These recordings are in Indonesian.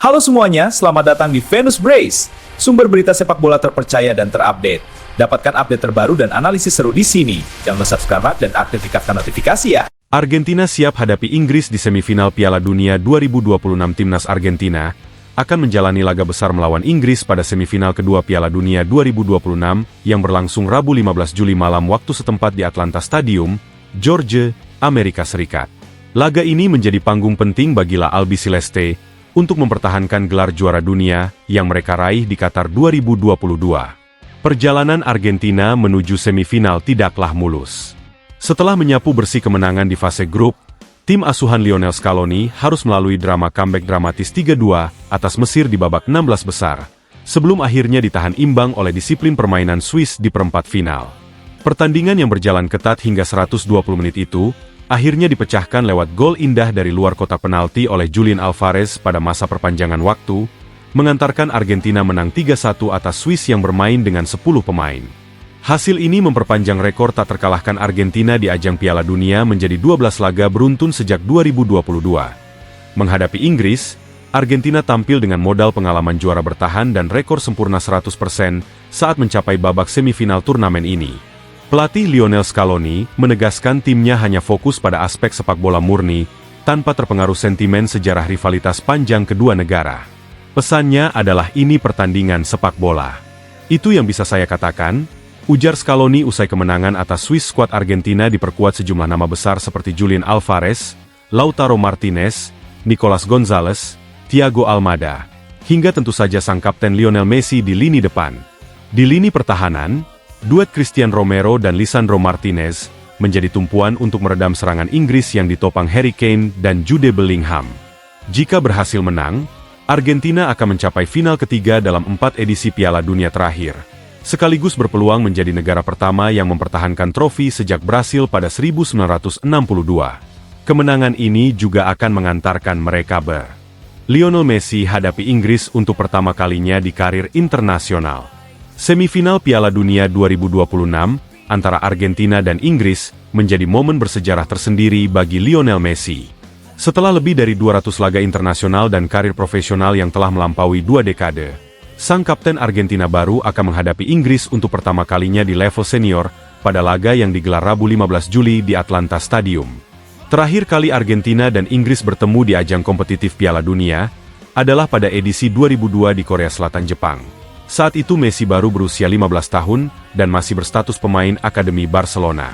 Halo semuanya, selamat datang di Venus Brace, sumber berita sepak bola terpercaya dan terupdate. Dapatkan update terbaru dan analisis seru di sini. Jangan lupa subscribe dan aktifkan notifikasi ya. Argentina siap hadapi Inggris di semifinal Piala Dunia 2026. Timnas Argentina akan menjalani laga besar melawan Inggris pada semifinal kedua Piala Dunia 2026 yang berlangsung Rabu 15 Juli malam waktu setempat di Atlanta Stadium, Georgia, Amerika Serikat. Laga ini menjadi panggung penting bagi La Albiceleste untuk mempertahankan gelar juara dunia yang mereka raih di Qatar 2022. Perjalanan Argentina menuju semifinal tidaklah mulus. Setelah menyapu bersih kemenangan di fase grup, tim asuhan Lionel Scaloni harus melalui drama comeback dramatis 3-2 atas Mesir di babak 16 besar, sebelum akhirnya ditahan imbang oleh disiplin permainan Swiss di perempat final. Pertandingan yang berjalan ketat hingga 120 menit itu, akhirnya dipecahkan lewat gol indah dari luar kotak penalti oleh Julian Alvarez pada masa perpanjangan waktu, mengantarkan Argentina menang 3-1 atas Swiss yang bermain dengan 10 pemain. Hasil ini memperpanjang rekor tak terkalahkan Argentina di ajang Piala Dunia menjadi 12 laga beruntun sejak 2022. Menghadapi Inggris, Argentina tampil dengan modal pengalaman juara bertahan dan rekor sempurna 100% saat mencapai babak semifinal turnamen ini. Pelatih Lionel Scaloni menegaskan timnya hanya fokus pada aspek sepak bola murni, tanpa terpengaruh sentimen sejarah rivalitas panjang kedua negara. Pesannya adalah ini pertandingan sepak bola. Itu yang bisa saya katakan, ujar Scaloni usai kemenangan atas Swiss. Skuad Argentina diperkuat sejumlah nama besar seperti Julian Alvarez, Lautaro Martinez, Nicolas Gonzalez, Thiago Almada, hingga tentu saja sang kapten Lionel Messi di lini depan. Di lini pertahanan, duet Christian Romero dan Lisandro Martinez menjadi tumpuan untuk meredam serangan Inggris yang ditopang Harry Kane dan Jude Bellingham. Jika berhasil menang, Argentina akan mencapai final ketiga dalam 4 edisi Piala Dunia terakhir, sekaligus berpeluang menjadi negara pertama yang mempertahankan trofi sejak Brasil pada 1962. Kemenangan ini juga akan mengantarkan mereka Lionel Messi hadapi Inggris untuk pertama kalinya di karir internasional. Semifinal Piala Dunia 2026 antara Argentina dan Inggris menjadi momen bersejarah tersendiri bagi Lionel Messi. Setelah lebih dari 200 laga internasional dan karir profesional yang telah melampaui 2 dekade, sang kapten Argentina baru akan menghadapi Inggris untuk pertama kalinya di level senior pada laga yang digelar Rabu 15 Juli di Atlanta Stadium. Terakhir kali Argentina dan Inggris bertemu di ajang kompetitif Piala Dunia adalah pada edisi 2002 di Korea Selatan, Jepang. Saat itu Messi baru berusia 15 tahun dan masih berstatus pemain Akademi Barcelona.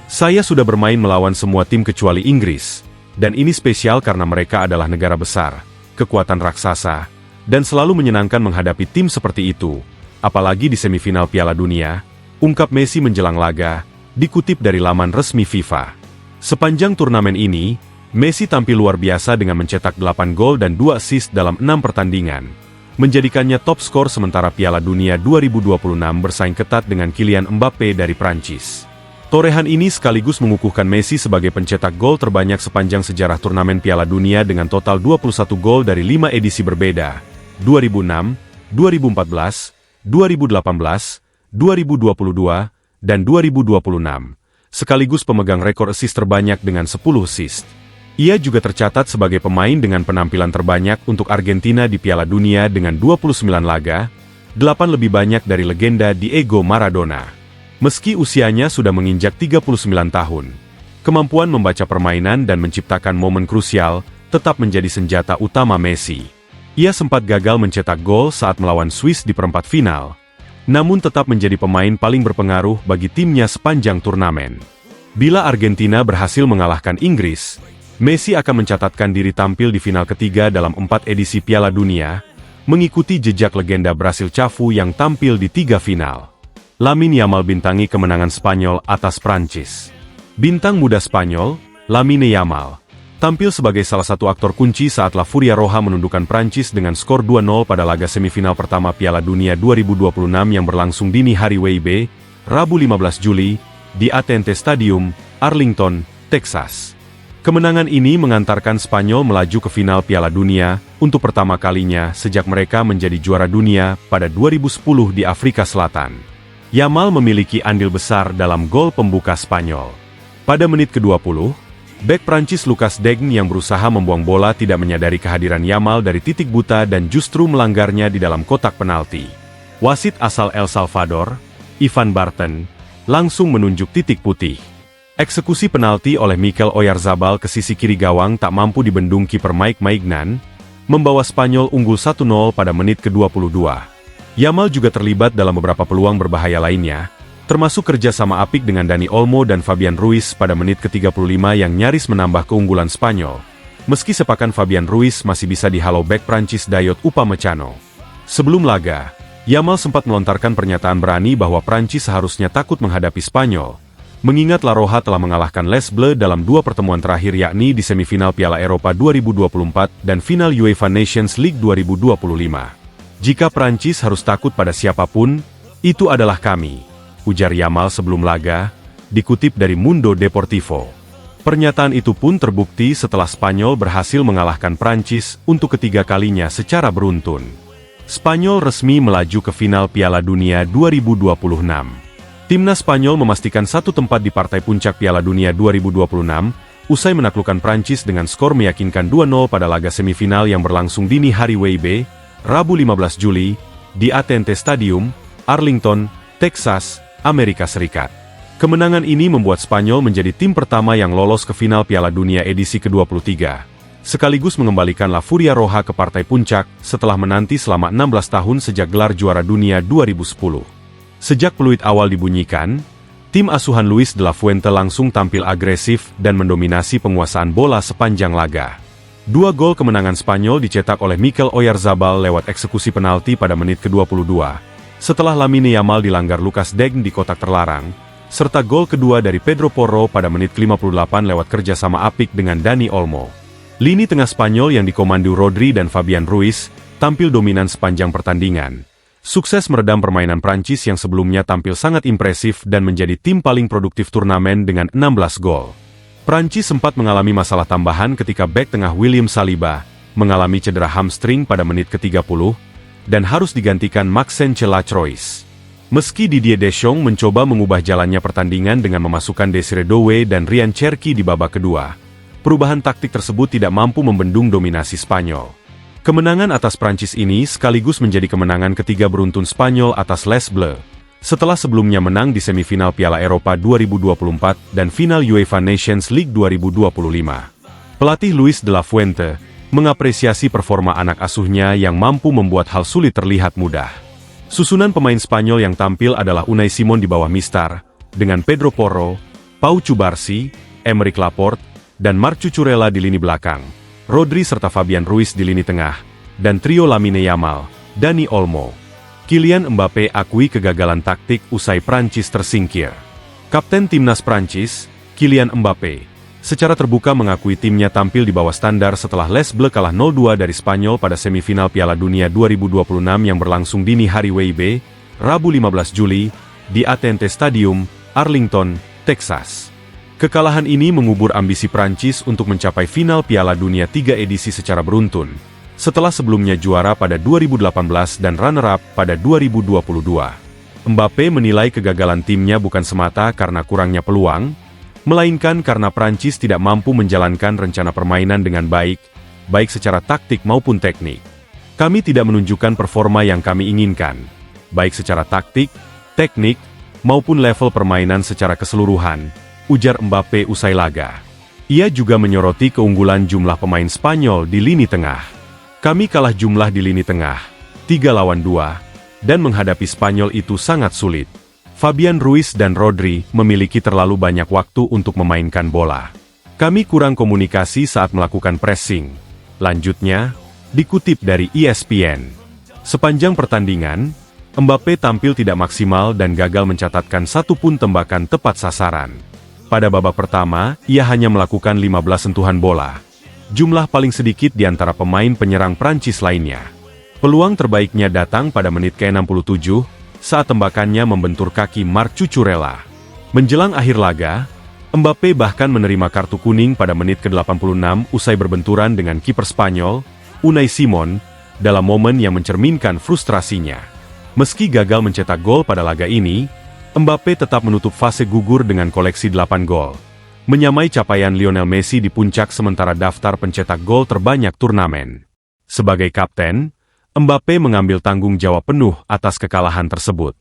Saya sudah bermain melawan semua tim kecuali Inggris, dan ini spesial karena mereka adalah negara besar, kekuatan raksasa, dan selalu menyenangkan menghadapi tim seperti itu, apalagi di semifinal Piala Dunia, ungkap Messi menjelang laga, dikutip dari laman resmi FIFA. Sepanjang turnamen ini, Messi tampil luar biasa dengan mencetak 8 gol dan 2 assist dalam 6 pertandingan, menjadikannya top skor sementara Piala Dunia 2026 bersaing ketat dengan Kylian Mbappe dari Prancis. Torehan ini sekaligus mengukuhkan Messi sebagai pencetak gol terbanyak sepanjang sejarah turnamen Piala Dunia dengan total 21 gol dari 5 edisi berbeda, 2006, 2014, 2018, 2022, dan 2026, sekaligus pemegang rekor assist terbanyak dengan 10 assist. Ia juga tercatat sebagai pemain dengan penampilan terbanyak untuk Argentina di Piala Dunia dengan 29 laga, 8 lebih banyak dari legenda Diego Maradona. Meski usianya sudah menginjak 39 tahun, kemampuan membaca permainan dan menciptakan momen krusial tetap menjadi senjata utama Messi. Ia sempat gagal mencetak gol saat melawan Swiss di perempat final, namun tetap menjadi pemain paling berpengaruh bagi timnya sepanjang turnamen. Bila Argentina berhasil mengalahkan Inggris, Messi akan mencatatkan diri tampil di final ketiga dalam 4 edisi Piala Dunia, mengikuti jejak legenda Brasil Cafu yang tampil di 3 final. Lamine Yamal bintangi kemenangan Spanyol atas Prancis. Bintang muda Spanyol, Lamine Yamal, tampil sebagai salah satu aktor kunci saat La Furia Roja menundukkan Prancis dengan skor 2-0 pada laga semifinal pertama Piala Dunia 2026 yang berlangsung dini hari WIB, Rabu 15 Juli, di AT&T Stadium, Arlington, Texas. Kemenangan ini mengantarkan Spanyol melaju ke final Piala Dunia untuk pertama kalinya sejak mereka menjadi juara dunia pada 2010 di Afrika Selatan. Yamal memiliki andil besar dalam gol pembuka Spanyol. Pada menit ke-20, Bek Prancis Lucas Digne yang berusaha membuang bola tidak menyadari kehadiran Yamal dari titik buta dan justru melanggarnya di dalam kotak penalti. Wasit asal El Salvador, Ivan Barton, langsung menunjuk titik putih. Eksekusi penalti oleh Mikel Oyarzabal ke sisi kiri gawang tak mampu dibendung kiper Mike Maignan, membawa Spanyol unggul 1-0 pada menit ke-22. Yamal juga terlibat dalam beberapa peluang berbahaya lainnya, termasuk kerjasama apik dengan Dani Olmo dan Fabian Ruiz pada menit ke-35 yang nyaris menambah keunggulan Spanyol. Meski sepakan Fabian Ruiz masih bisa dihalau bek Prancis Dayot Upamecano. Sebelum laga, Yamal sempat melontarkan pernyataan berani bahwa Prancis seharusnya takut menghadapi Spanyol, mengingat La Roja telah mengalahkan Les Bleus dalam 2 pertemuan terakhir yakni di semifinal Piala Eropa 2024 dan final UEFA Nations League 2025. Jika Prancis harus takut pada siapapun, itu adalah kami, ujar Yamal sebelum laga, dikutip dari Mundo Deportivo. Pernyataan itu pun terbukti setelah Spanyol berhasil mengalahkan Prancis untuk ketiga kalinya secara beruntun. Spanyol resmi melaju ke final Piala Dunia 2026. Timnas Spanyol memastikan satu tempat di partai puncak Piala Dunia 2026, usai menaklukkan Prancis dengan skor meyakinkan 2-0 pada laga semifinal yang berlangsung dini hari WIB, Rabu 15 Juli, di AT&T Stadium, Arlington, Texas, Amerika Serikat. Kemenangan ini membuat Spanyol menjadi tim pertama yang lolos ke final Piala Dunia edisi ke-23, sekaligus mengembalikan La Furia Roja ke partai puncak setelah menanti selama 16 tahun sejak gelar juara dunia 2010. Sejak peluit awal dibunyikan, tim asuhan Luis de la Fuente langsung tampil agresif dan mendominasi penguasaan bola sepanjang laga. 2 gol kemenangan Spanyol dicetak oleh Mikel Oyarzabal lewat eksekusi penalti pada menit ke-22, setelah Lamine Yamal dilanggar Lucas Digne di kotak terlarang, serta gol kedua dari Pedro Porro pada menit ke-58 lewat kerjasama apik dengan Dani Olmo. Lini tengah Spanyol yang dikomando Rodri dan Fabian Ruiz tampil dominan sepanjang pertandingan, sukses meredam permainan Prancis yang sebelumnya tampil sangat impresif dan menjadi tim paling produktif turnamen dengan 16 gol. Prancis sempat mengalami masalah tambahan ketika bek tengah William Saliba mengalami cedera hamstring pada menit ke-30 dan harus digantikan Maxence Lacroix. Meski Didier Deschamps mencoba mengubah jalannya pertandingan dengan memasukkan Desire Doué dan Ryan Cherki di babak kedua, perubahan taktik tersebut tidak mampu membendung dominasi Spanyol. Kemenangan atas Prancis ini sekaligus menjadi kemenangan ketiga beruntun Spanyol atas Les Bleus, setelah sebelumnya menang di semifinal Piala Eropa 2024 dan final UEFA Nations League 2025. Pelatih Luis de la Fuente mengapresiasi performa anak asuhnya yang mampu membuat hal sulit terlihat mudah. Susunan pemain Spanyol yang tampil adalah Unai Simon di bawah Mistar, dengan Pedro Porro, Pau Cubarsí, Aymeric Laporte, dan Marc Cucurella di lini belakang, Rodri serta Fabian Ruiz di lini tengah, dan trio Lamine Yamal, Dani Olmo. Kylian Mbappé akui kegagalan taktik usai Prancis tersingkir. Kapten timnas Prancis, Kylian Mbappé, secara terbuka mengakui timnya tampil di bawah standar setelah Les Bleus kalah 0-2 dari Spanyol pada semifinal Piala Dunia 2026 yang berlangsung dini hari WIB, Rabu 15 Juli, di AT&T Stadium, Arlington, Texas. Kekalahan ini mengubur ambisi Prancis untuk mencapai final Piala Dunia 3 edisi secara beruntun, setelah sebelumnya juara pada 2018 dan runner-up pada 2022. Mbappé menilai kegagalan timnya bukan semata karena kurangnya peluang, melainkan karena Prancis tidak mampu menjalankan rencana permainan dengan baik, baik secara taktik maupun teknik. Kami tidak menunjukkan performa yang kami inginkan, baik secara taktik, teknik, maupun level permainan secara keseluruhan, ujar Mbappé usai laga. Ia juga menyoroti keunggulan jumlah pemain Spanyol di lini tengah. Kami kalah jumlah di lini tengah, 3 lawan 2, dan menghadapi Spanyol itu sangat sulit. Fabian Ruiz dan Rodri memiliki terlalu banyak waktu untuk memainkan bola. Kami kurang komunikasi saat melakukan pressing. Lanjutnya, dikutip dari ESPN. Sepanjang pertandingan, Mbappé tampil tidak maksimal dan gagal mencatatkan satu pun tembakan tepat sasaran. Pada babak pertama, ia hanya melakukan 15 sentuhan bola. Jumlah paling sedikit di antara pemain penyerang Prancis lainnya. Peluang terbaiknya datang pada menit ke-67, saat tembakannya membentur kaki Marc Cucurella. Menjelang akhir laga, Mbappé bahkan menerima kartu kuning pada menit ke-86 usai berbenturan dengan kiper Spanyol, Unai Simon, dalam momen yang mencerminkan frustrasinya. Meski gagal mencetak gol pada laga ini, Mbappé tetap menutup fase gugur dengan koleksi 8 gol. menyamai capaian Lionel Messi di puncak sementara daftar pencetak gol terbanyak turnamen. Sebagai kapten, Mbappe mengambil tanggung jawab penuh atas kekalahan tersebut.